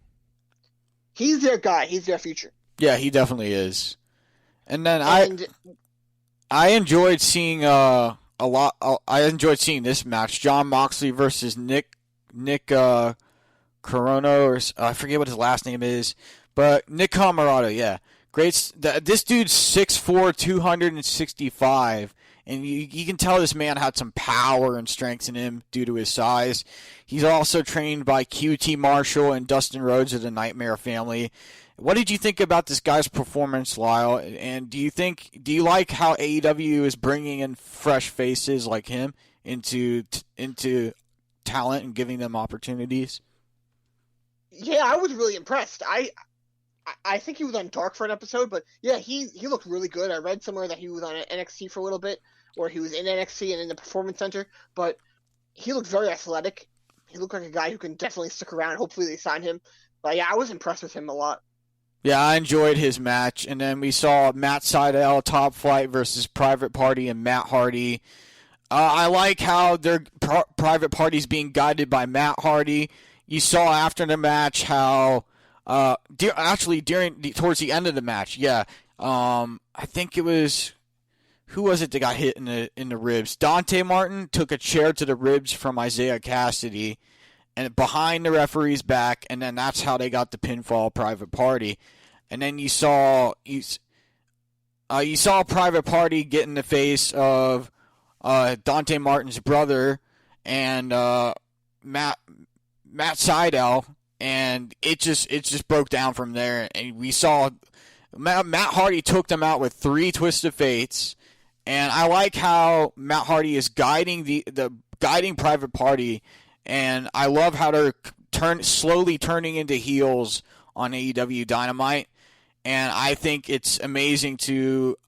He's their guy. He's their future. Yeah, he definitely is. And then I enjoyed seeing I enjoyed seeing this match: Jon Moxley versus Nick Corono, or I forget what his last name is, but Nick Comoroto. Yeah, great. This dude's 6'4", 265. And you can tell this man had some power and strength in him due to his size. He's also trained by QT Marshall and Dustin Rhodes of the Nightmare Family. What did you think about this guy's performance, Lyle? And do you like how AEW is bringing in fresh faces like him into talent and giving them opportunities? Yeah, I was really impressed. I think he was on Dark for an episode, but yeah, he looked really good. I read somewhere that he was on NXT for a little bit, or he was in NXT and in the Performance Center, but he looked very athletic. He looked like a guy who can definitely stick around. Hopefully they sign him. But yeah, I was impressed with him a lot. Yeah, I enjoyed his match. And then we saw Matt Sydal, Top Flight versus Private Party and Matt Hardy. I like how their Private Party's being guided by Matt Hardy. You saw after the match how towards the end of the match, yeah. I think it was, who was it that got hit in the ribs? Dante Martin took a chair to the ribs from Isaiah Cassidy, and behind the referee's back, and then that's how they got the pinfall Private Party. And then you saw Private Party get in the face of Dante Martin's brother and Matt Sydal. And it just broke down from there. And we saw Matt Hardy took them out with 3 Twisted Fates. And I like how Matt Hardy is guiding guiding Private Party. And I love how they're slowly turning into heels on AEW Dynamite. And I think it's amazing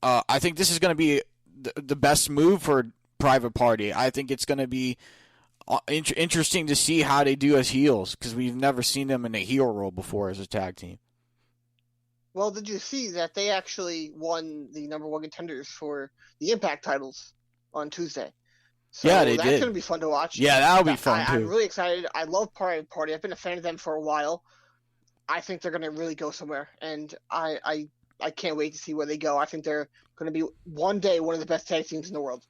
I think this is going to be the best move for Private Party. I think it's going to be interesting to see how they do as heels, because we've never seen them in a heel role before as a tag team. Well, did you see that they actually won the number 1 contenders for the Impact titles on Tuesday? So yeah, they that's did. That's going to be fun to watch. Yeah, that'll be fun too. I'm really excited. I love Private Party. I've been a fan of them for a while. I think they're going to really go somewhere, and I can't wait to see where they go. I think they're going to be one day one of the best tag teams in the world.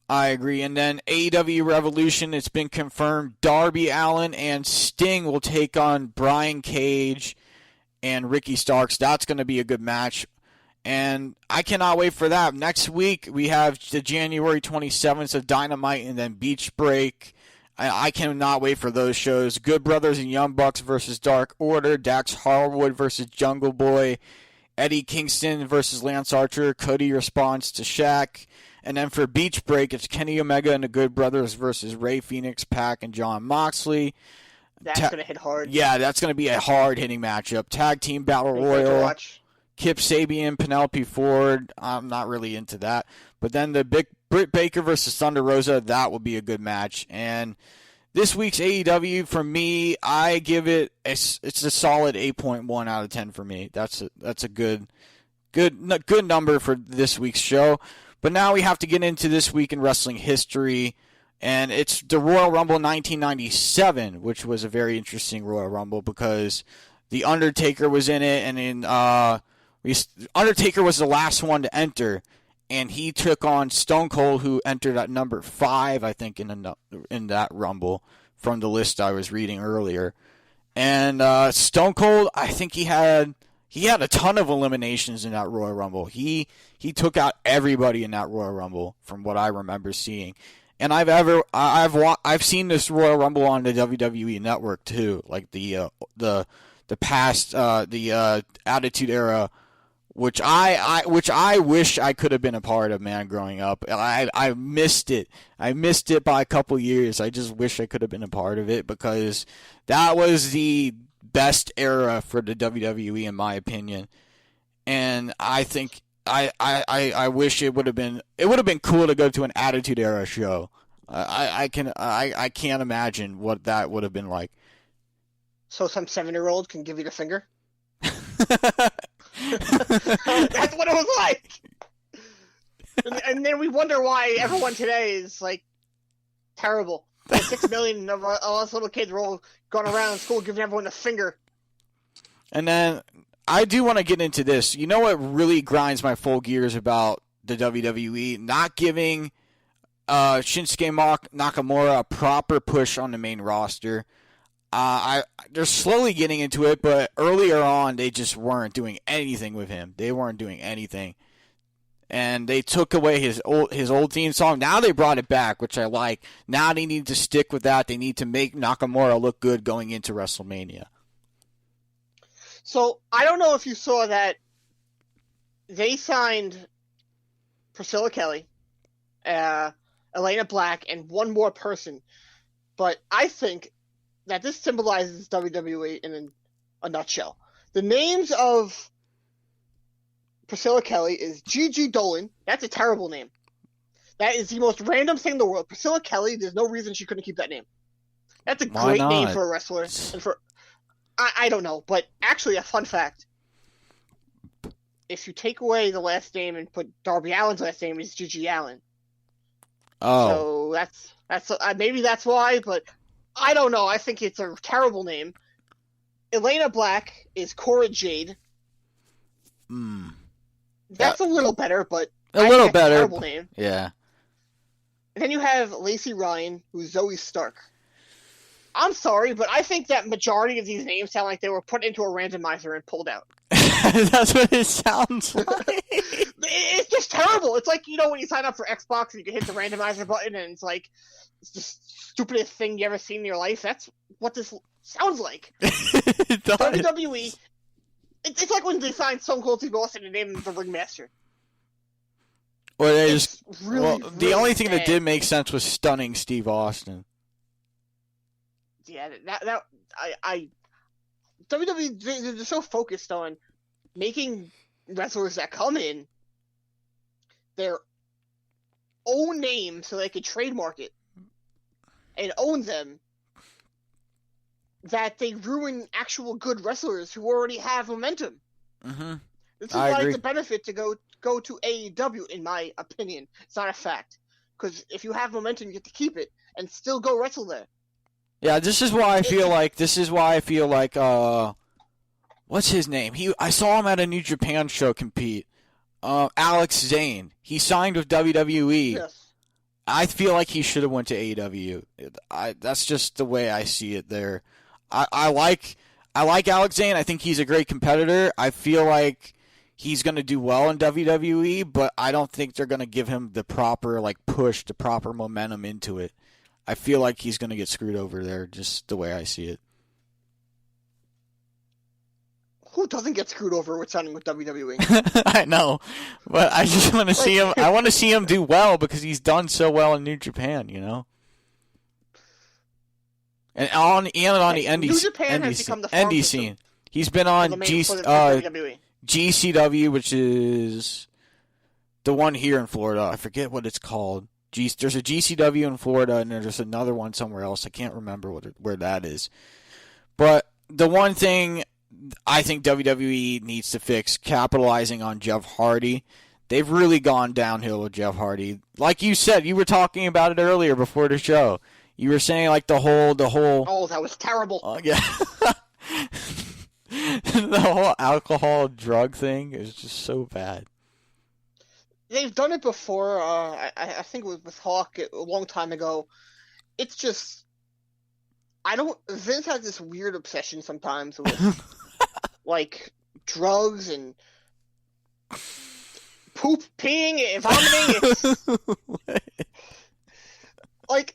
I agree. And then AEW Revolution, it's been confirmed Darby Allin and Sting will take on Brian Cage and Ricky Starks. That's going to be a good match. And I cannot wait for that. Next week, we have the January 27th of Dynamite and then Beach Break. I cannot wait for those shows. Good Brothers and Young Bucks versus Dark Order. Dax Harwood versus Jungle Boy. Eddie Kingston versus Lance Archer. Cody responds to Shaq. And then for Beach Break, it's Kenny Omega and the Good Brothers versus Rey Fenix, Pac, and Jon Moxley. That's going to hit hard. Yeah, that's going to be a hard-hitting matchup. Tag Team Battle Royal. Kip Sabian, Penelope Ford. I'm not really into that. But then the Britt Baker versus Thunder Rosa, that will be a good match. And this week's AEW, for me, I give it it's a solid 8.1 out of 10 for me. That's a good number for this week's show. But now we have to get into this week in wrestling history. And it's the Royal Rumble 1997, which was a very interesting Royal Rumble because The Undertaker was in it, and Undertaker was the last one to enter, and he took on Stone Cold, who entered at number 5, I think, in that Rumble from the list I was reading earlier. And Stone Cold, I think he had a ton of eliminations in that Royal Rumble. He took out everybody in that Royal Rumble, from what I remember seeing. And I've seen this Royal Rumble on the WWE Network too, like the past Attitude Era, which I wish I could have been a part of, man, growing up. I missed it. I missed it by a couple years. I just wish I could have been a part of it because that was the best era for the WWE, in my opinion. And I think I wish it would have been cool to go to an Attitude Era show. I can't imagine what that would have been like. So some 7-year-old can give you the finger? That's what it was like. And then we wonder why everyone today is like terrible. Like 6 million of us little kids were all going around school giving everyone a finger. And then I do want to get into this. You know what really grinds my full gears about the WWE? Not giving Shinsuke Nakamura a proper push on the main roster. They're slowly getting into it, but earlier on they just weren't doing anything with him. They weren't doing anything. And they took away his old theme song. Now they brought it back, which I like. Now they need to stick with that. They need to make Nakamura look good going into WrestleMania. So, I don't know if you saw that they signed Priscilla Kelly, Elena Black, and one more person. But I think that this symbolizes WWE in a nutshell. The names of Priscilla Kelly is Gigi Dolan. That's a terrible name. That is the most random thing in the world. Priscilla Kelly, there's no reason she couldn't keep that name. That's a great name for a wrestler. And I don't know, but actually a fun fact. If you take away the last name and put Darby Allin's last name, it's Gigi Allen. Oh. So that's maybe that's why, but I don't know. I think it's a terrible name. Elena Black is Cora Jade. That's a little better, but a little better. A terrible name. Yeah. And then you have Lacey Ryan, who's Zoe Stark. I'm sorry, but I think that majority of these names sound like they were put into a randomizer and pulled out. That's what it sounds like. It's just terrible. It's like, when you sign up for Xbox and you can hit the randomizer button and it's like, it's the stupidest thing you ever seen in your life. That's what this sounds like. WWE, it's like when they signed Stone Cold Steve Austin and named him the Ringmaster. Or they just the only thing that did make sense was stunning Steve Austin. Yeah, WWE, they're so focused on making wrestlers that come in their own name so they can trademark it and own them, that they ruin actual good wrestlers who already have momentum. Mm-hmm. This is why it's a benefit to go to AEW, in my opinion. It's not a fact. Because if you have momentum, you get to keep it and still go wrestle there. Yeah, this is why I feel like what's his name? I saw him at a New Japan show compete. Alex Zane. He signed with WWE. Yes. I feel like he should have went to AEW. That's just the way I see it there. I like Alex Zane. I think he's a great competitor. I feel like he's going to do well in WWE, but I don't think they're going to give him the proper push, the proper momentum into it. I feel like he's going to get screwed over there, just the way I see it. Who doesn't get screwed over with signing with WWE? I know, but I just want to see him. I want to see him do well because he's done so well in New Japan, And on the indie, New Japan has become the indie scene. He's been on GCW, which is the one here in Florida. I forget what it's called. There's a GCW in Florida, and there's another one somewhere else. I can't remember where that is. But the one thing I think WWE needs to fix, capitalizing on Jeff Hardy. They've really gone downhill with Jeff Hardy. Like you said, you were talking about it earlier before the show. You were saying the whole. Oh, that was terrible. Yeah. The whole alcohol drug thing is just so bad. They've done it before. I think it was with Hawk a long time ago. It's just, Vince has this weird obsession sometimes with drugs and poop, peeing, and vomiting. It's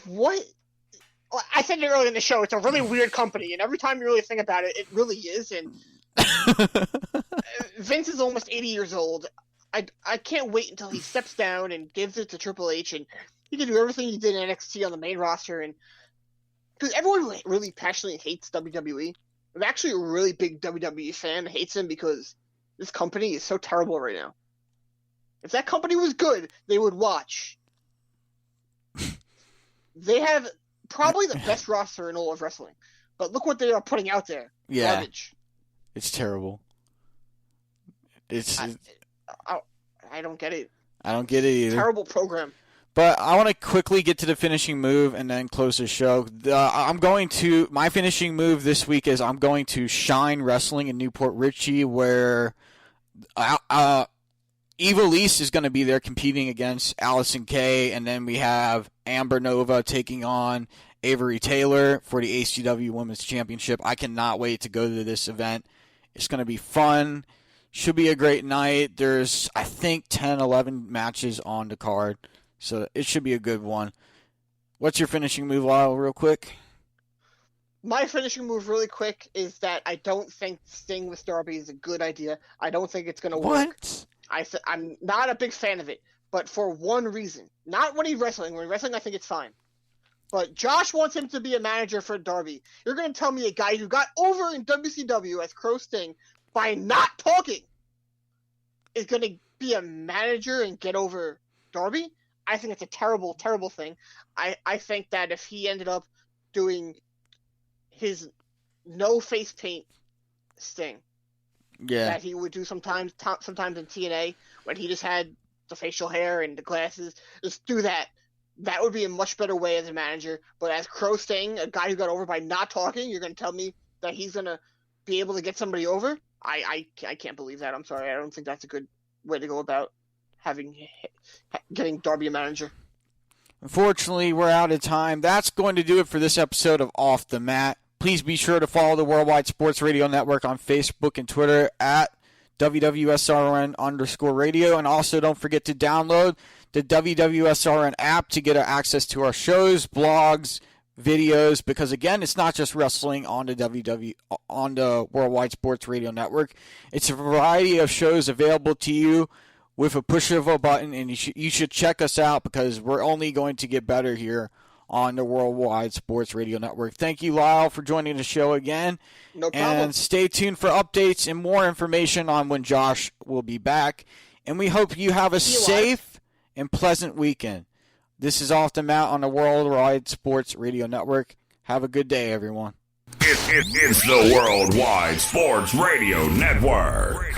what? I said it earlier in the show. It's a really weird company, and every time you really think about it, it really is. And Vince is almost 80 years old. I can't wait until he steps down and gives it to Triple H, and he can do everything he did in NXT on the main roster. And because everyone really passionately hates WWE, I'm actually a really big WWE fan that hates him because this company is so terrible right now. If that company was good, they would watch. They have probably the best roster in all of wrestling, but look what they are putting out there. Yeah, garbage. It's terrible. I don't get it. I don't get it either. Terrible program. But I want to quickly get to the finishing move and then close the show. My finishing move this week is I'm going to Shine Wrestling in Newport Richie, where Ivelisse is going to be there competing against Allison Kay, and then we have Amber Nova taking on Avery Taylor for the ACW Women's Championship. I cannot wait to go to this event. It's going to be fun. Should be a great night. There's, I think, 10, 11 matches on the card. So it should be a good one. What's your finishing move, Lyle, real quick? My finishing move really quick is that I don't think Sting with Darby is a good idea. I don't think it's going to work. What? I'm not a big fan of it, but for one reason. Not when he's wrestling. When he's wrestling, I think it's fine. But Josh wants him to be a manager for Darby. You're going to tell me a guy who got over in WCW as Crow Sting by not talking is going to be a manager and get over Darby? I think it's a terrible, terrible thing. I think that if he ended up doing his no face paint Sting, that he would do sometimes in TNA when he just had the facial hair and the glasses, just do that. That would be a much better way as a manager. But as Crow Sting, a guy who got over by not talking, you're going to tell me that he's going to be able to get somebody over? I can't believe that. I'm sorry. I don't think that's a good way to go about getting Darby a manager. Unfortunately, we're out of time. That's going to do it for this episode of Off the Mat. Please be sure to follow the Worldwide Sports Radio Network on Facebook and Twitter at WWSRN_radio. And also don't forget to download the WWSRN app to get access to our shows, blogs, videos, because again, it's not just wrestling on the Worldwide Sports Radio Network. It's a variety of shows available to you with a push of a button, and you should check us out because we're only going to get better here on the Worldwide Sports Radio Network. Thank you, Lyle, for joining the show again. No problem. And stay tuned for updates and more information on when Josh will be back. And we hope you have a safe and pleasant weekend. This is Off the Mat on the Worldwide Sports Radio Network. Have a good day, everyone. It's the Worldwide Sports Radio Network.